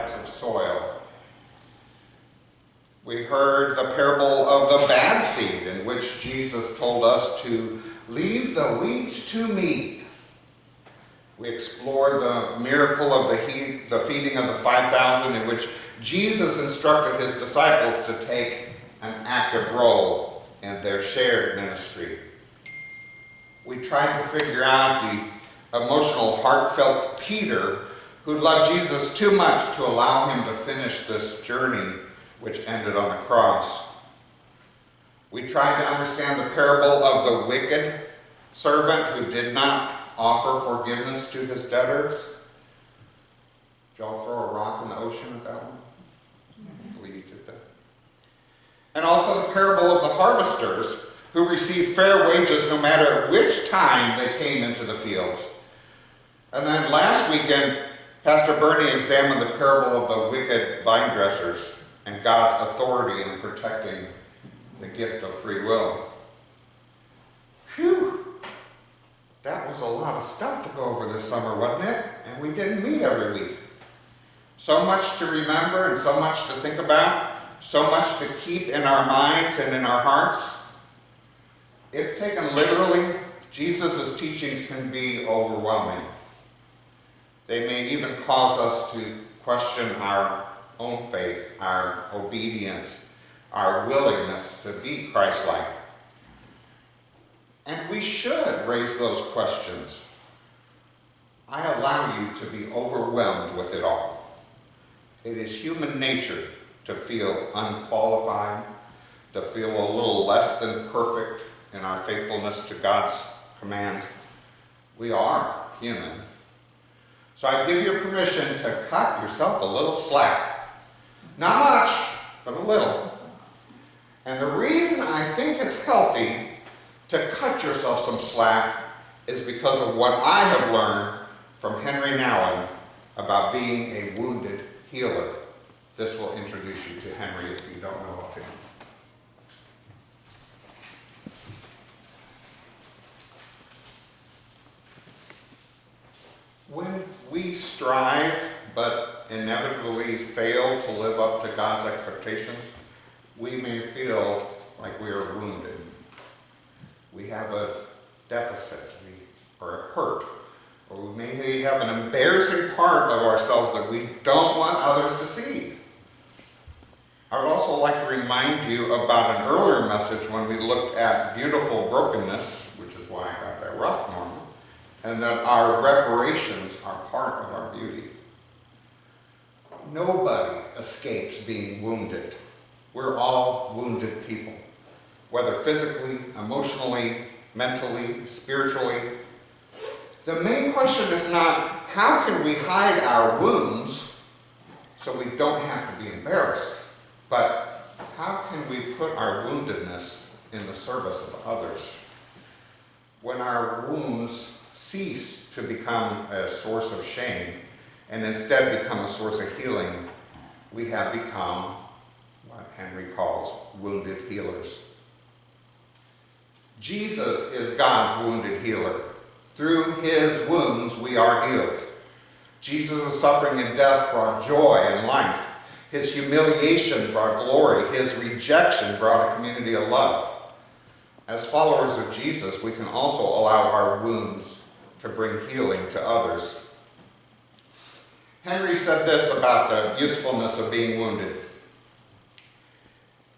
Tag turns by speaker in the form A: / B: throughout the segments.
A: types of soil. We heard the parable of the bad seed, in which Jesus told us to leave the weeds to me. We explored the miracle of the feeding of the 5,000, in which Jesus instructed his disciples to take an active role in their shared ministry. We tried to figure out the emotional, heartfelt Peter, who loved Jesus too much to allow him to finish this journey, which ended on the cross. We tried to understand the parable of the wicked servant who did not offer forgiveness to his debtors. Did y'all throw a rock in the ocean with that one? I believe you did that. And also the parable of the harvesters who received fair wages no matter which time they came into the fields. And then last weekend, Pastor Bernie examined the parable of the wicked vine dressers and God's authority in protecting the gift of free will. Phew! That was a lot of stuff to go over this summer, wasn't it? And we didn't meet every week. So much to remember and so much to think about, so much to keep in our minds and in our hearts. If taken literally, Jesus' teachings can be overwhelming. They may even cause us to question our own faith, our obedience, our willingness to be Christ-like. And we should raise those questions. I allow you to be overwhelmed with it all. It is human nature to feel unqualified, to feel a little less than perfect in our faithfulness to God's commands. We are human. So I give you permission to cut yourself a little slack. Not much, but a little. And the reason I think it's healthy to cut yourself some slack is because of what I have learned from Henri Nouwen about being a wounded healer. This will introduce you to Henri if you don't know of him. When we strive but inevitably fail to live up to God's expectations, we may feel like we are wounded. We have a deficit, or a hurt, or we may have an embarrassing part of ourselves that we don't want others to see. I would also like to remind you about an earlier message when we looked at beautiful brokenness, which is why I got that rock, Norma, and that our reparations are part of our beauty. Nobody escapes being wounded. We're all wounded people, whether physically, emotionally, mentally, spiritually. The main question is not, how can we hide our wounds so we don't have to be embarrassed, but how can we put our woundedness in the service of others? When our wounds cease to become a source of shame and instead become a source of healing, we have become what Henri calls wounded healers. Jesus is God's wounded healer. Through his wounds we are healed. Jesus' suffering and death brought joy and life. His humiliation brought glory. His rejection brought a community of love. As followers of Jesus, we can also allow our wounds to bring healing to others. Henri said this about the usefulness of being wounded.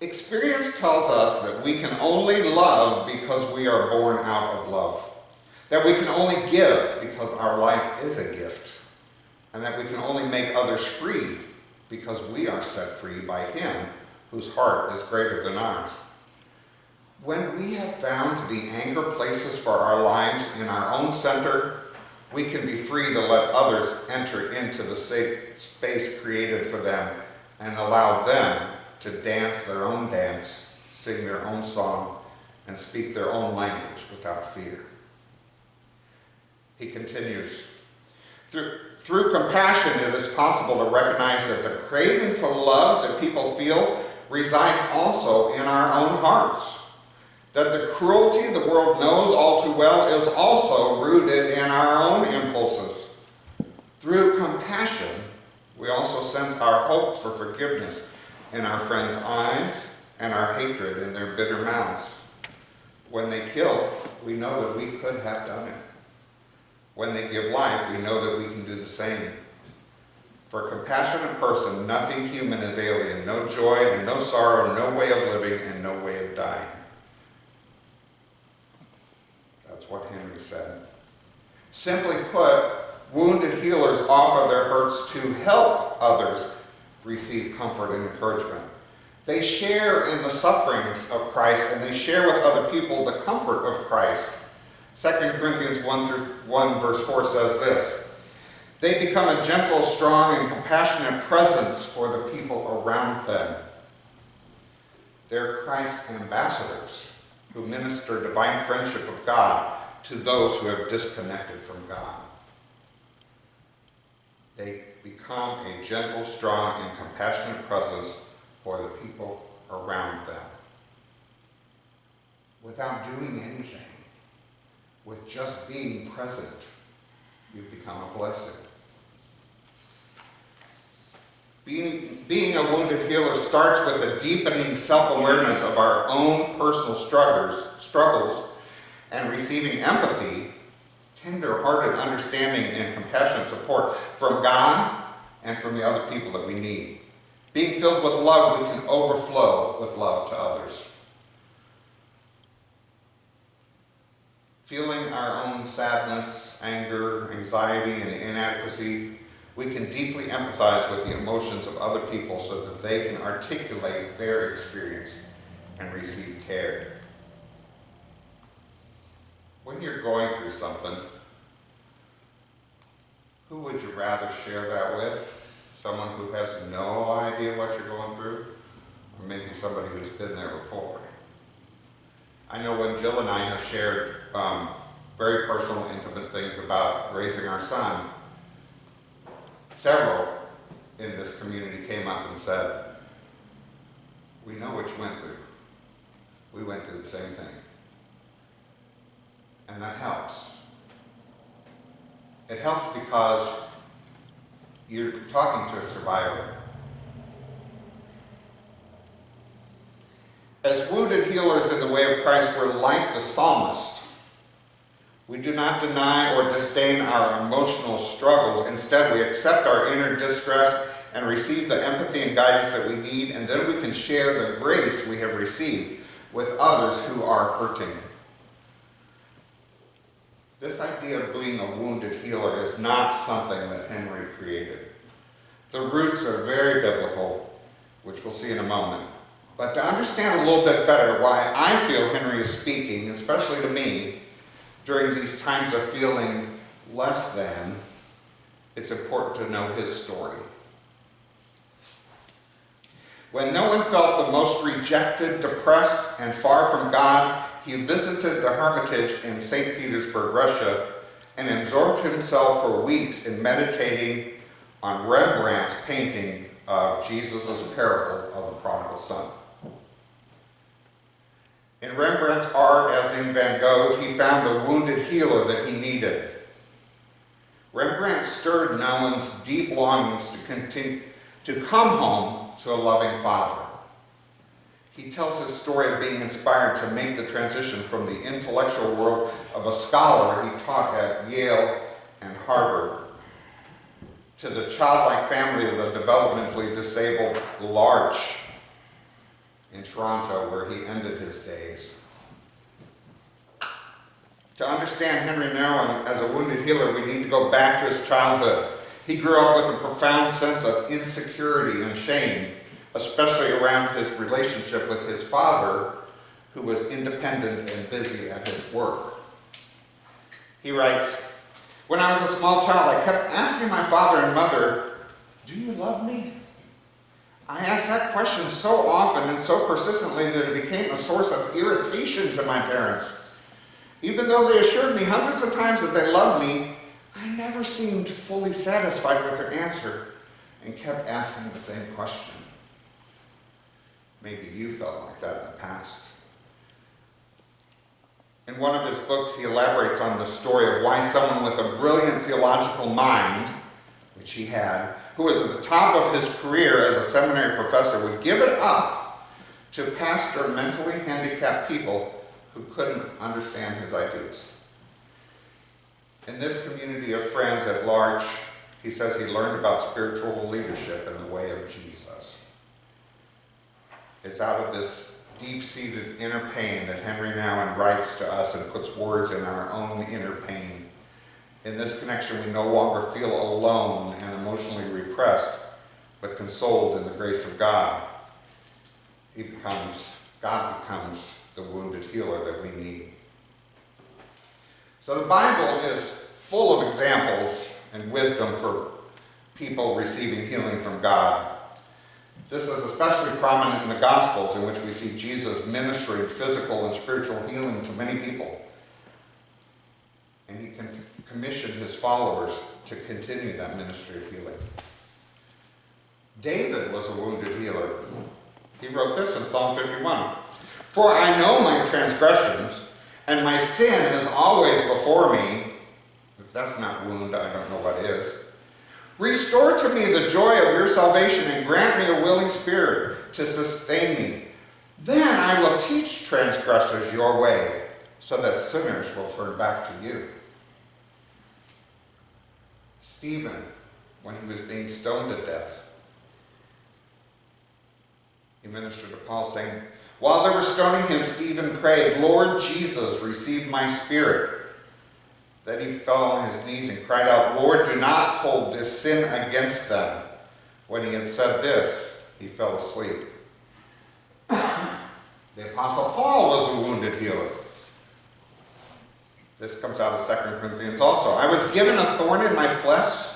A: Experience tells us that we can only love because we are born out of love. That we can only give because our life is a gift. And that we can only make others free because we are set free by him whose heart is greater than ours. When we have found the anchor places for our lives in our own center, we can be free to let others enter into the safe space created for them and allow them to dance their own dance, sing their own song, and speak their own language without fear. He continues, through compassion, it is possible to recognize that the craving for love that people feel resides also in our own hearts. That the cruelty the world knows all too well is also rooted in our own impulses. Through compassion, We also sense our hope for forgiveness in our friends' eyes and our hatred in their bitter mouths. When they kill, we know that we could have done it. When they give life, we know that we can do the same. For a compassionate person, nothing human is alien, no joy and no sorrow, no way of living and no way of dying. That's what Henri said. Simply put, wounded healers offer their hurts to help others receive comfort and encouragement. They share in the sufferings of Christ, and they share with other people the comfort of Christ. 2 Corinthians 1 verse 4 says this, "They become a gentle, strong, and compassionate presence for the people around them." They're Christ's ambassadors who minister divine friendship of God to those who have disconnected from God. They become a gentle, strong, and compassionate presence for the people around them. Without doing anything, with just being present, you become a blessing. Being a wounded healer starts with a deepening self-awareness of our own personal struggles and receiving empathy, tender-hearted understanding, and compassionate support from God and from the other people that we need. Being filled with love, we can overflow with love to others. Feeling our own sadness, anger, anxiety, and inadequacy, we can deeply empathize with the emotions of other people so that they can articulate their experience and receive care. When you're going through something, who would you rather share that with? Someone who has no idea what you're going through? Or maybe somebody who's been there before? I know when Jill and I have shared very personal, intimate things about raising our son, several in this community came up and said, "We know what you went through. We went through the same thing." And that helps. It helps because you're talking to a survivor. As wounded healers in the way of Christ, we're like the psalmist. We do not deny or disdain our emotional struggles. Instead, we accept our inner distress and receive the empathy and guidance that we need, and then we can share the grace we have received with others who are hurting. This idea of being a wounded healer is not something that Henri created. The roots are very biblical, which we'll see in a moment. But to understand a little bit better why I feel Henri is speaking, especially to me, during these times of feeling less than, it's important to know his story. When Nouwen felt the most rejected, depressed, and far from God, he visited the Hermitage in St. Petersburg, Russia, and absorbed himself for weeks in meditating on Rembrandt's painting of Jesus' parable of the prodigal son. In Rembrandt's art, as in Van Gogh's, he found the wounded healer that he needed. Rembrandt stirred Nouwen's deep longings to come home to a loving father. He tells his story of being inspired to make the transition from the intellectual world of a scholar he taught at Yale and Harvard to the childlike family of the developmentally disabled Larch in Toronto, where he ended his days. To understand Henri Nouwen as a wounded healer, we need to go back to his childhood. He grew up with a profound sense of insecurity and shame, especially around his relationship with his father, who was independent and busy at his work. He writes, "When I was a small child, I kept asking my father and mother, 'Do you love me?' I asked that question so often and so persistently that it became a source of irritation to my parents. Even though they assured me hundreds of times that they loved me, I never seemed fully satisfied with their answer and kept asking the same question." Maybe you felt like that in the past. In one of his books, he elaborates on the story of why someone with a brilliant theological mind, which he had, who was at the top of his career as a seminary professor, would give it up to pastor mentally handicapped people who couldn't understand his ideas. In this community of friends at large, he says he learned about spiritual leadership in the way of Jesus. It's out of this deep-seated inner pain that Henri Nouwen writes to us and puts words in our own inner pain. In this connection, we no longer feel alone and emotionally repressed, but consoled in the grace of God. God becomes the wounded healer that we need. So the Bible is full of examples and wisdom for people receiving healing from God. This is especially prominent in the Gospels, in which we see Jesus ministering physical and spiritual healing to many people. And he commissioned his followers to continue that ministry of healing. David was a wounded healer. He wrote this in Psalm 51. "For I know my transgressions, and my sin is always before me." If that's not wound, I don't know what is. "Restore to me the joy of your salvation, and grant me a willing spirit to sustain me. Then I will teach transgressors your way, so that sinners will turn back to you." Stephen, when he was being stoned to death, he ministered to Paul, saying, "While they were stoning him, Stephen prayed, 'Lord Jesus, receive my spirit.' Then he fell on his knees and cried out, 'Lord, do not hold this sin against them.' When he had said this, he fell asleep." The Apostle Paul was a wounded healer. This comes out of 2 Corinthians also. "I was given a thorn in my flesh,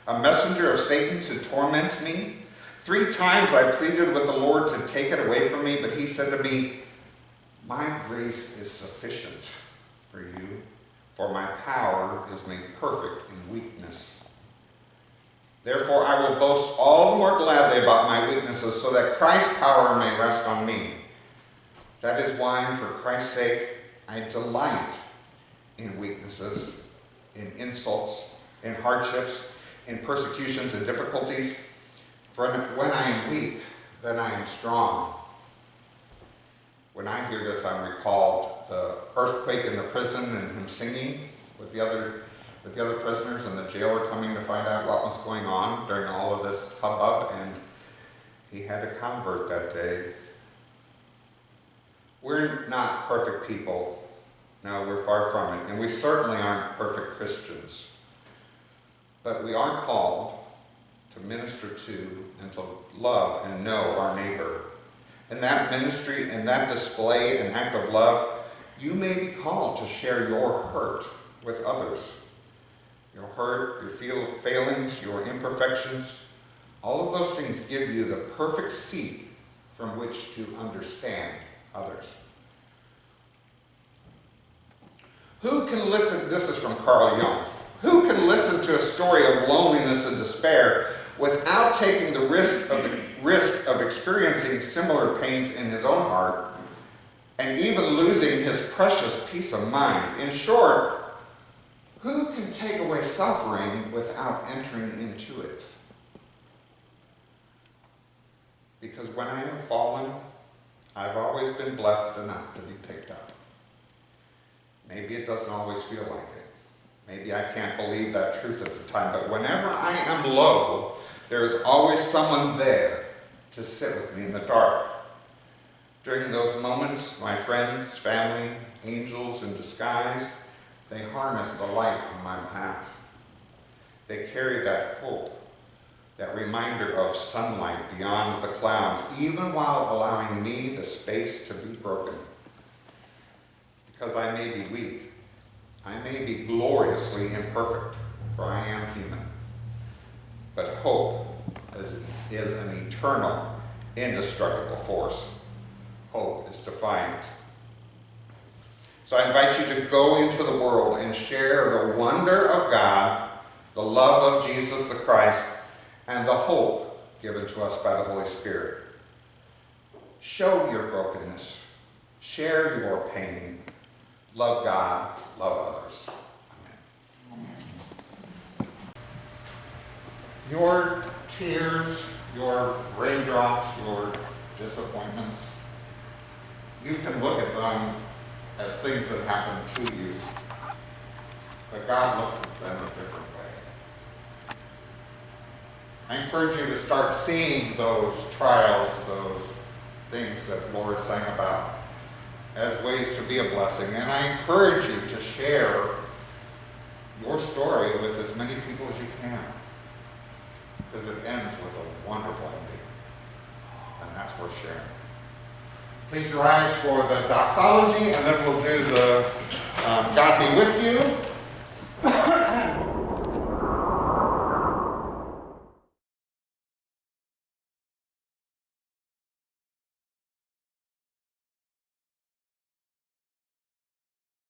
A: a messenger of Satan to torment me. 3 times I pleaded with the Lord to take it away from me, but he said to me, 'My grace is sufficient for you, for my power is made perfect in weakness. Therefore I will boast all the more gladly about my weaknesses, so that Christ's power may rest on me. That is why, for Christ's sake, I delight in weaknesses, in insults, in hardships, in persecutions and difficulties. For when I am weak, then I am strong." When I hear this, I'm recalled the earthquake in the prison and him singing with the other prisoners, and the jailer coming to find out what was going on during all of this hubbub, and he had a convert that day. We're not perfect people. No, we're far from it. And we certainly aren't perfect Christians. But we are called to minister to and to love and know our neighbor. In that ministry, in that display and act of love, you may be called to share your hurt with others. Your hurt, your failings, your imperfections, all of those things give you the perfect seat from which to understand others. Who can listen, this is from Carl Jung, who can listen to a story of loneliness and despair without taking the risk of experiencing similar pains in his own heart, and even losing his precious peace of mind? In short, who can take away suffering without entering into it? Because when I have fallen, I've always been blessed enough to be picked up. Maybe it doesn't always feel like it. Maybe I can't believe that truth at the time, but whenever I am low, there is always someone there to sit with me in the dark. During those moments, my friends, family, angels in disguise, they harness the light on my behalf. They carry that hope, that reminder of sunlight beyond the clouds, even while allowing me the space to be broken. Because I may be weak, I may be gloriously imperfect, for I am human. But hope is an eternal, indestructible force. Hope is defiant. So I invite you to go into the world and share the wonder of God, the love of Jesus the Christ, and the hope given to us by the Holy Spirit. Show your brokenness. Share your pain. Love God, love others. Amen. Your tears, your raindrops, your disappointments, you can look at them as things that happen to you, but God looks at them a different way. I encourage you to start seeing those trials, those things that Laura sang about, as ways to be a blessing. And I encourage you to share your story with as many people as you can, because it ends with a wonderful ending, and that's worth sharing. Please rise for the doxology, and then we'll do the God be with you.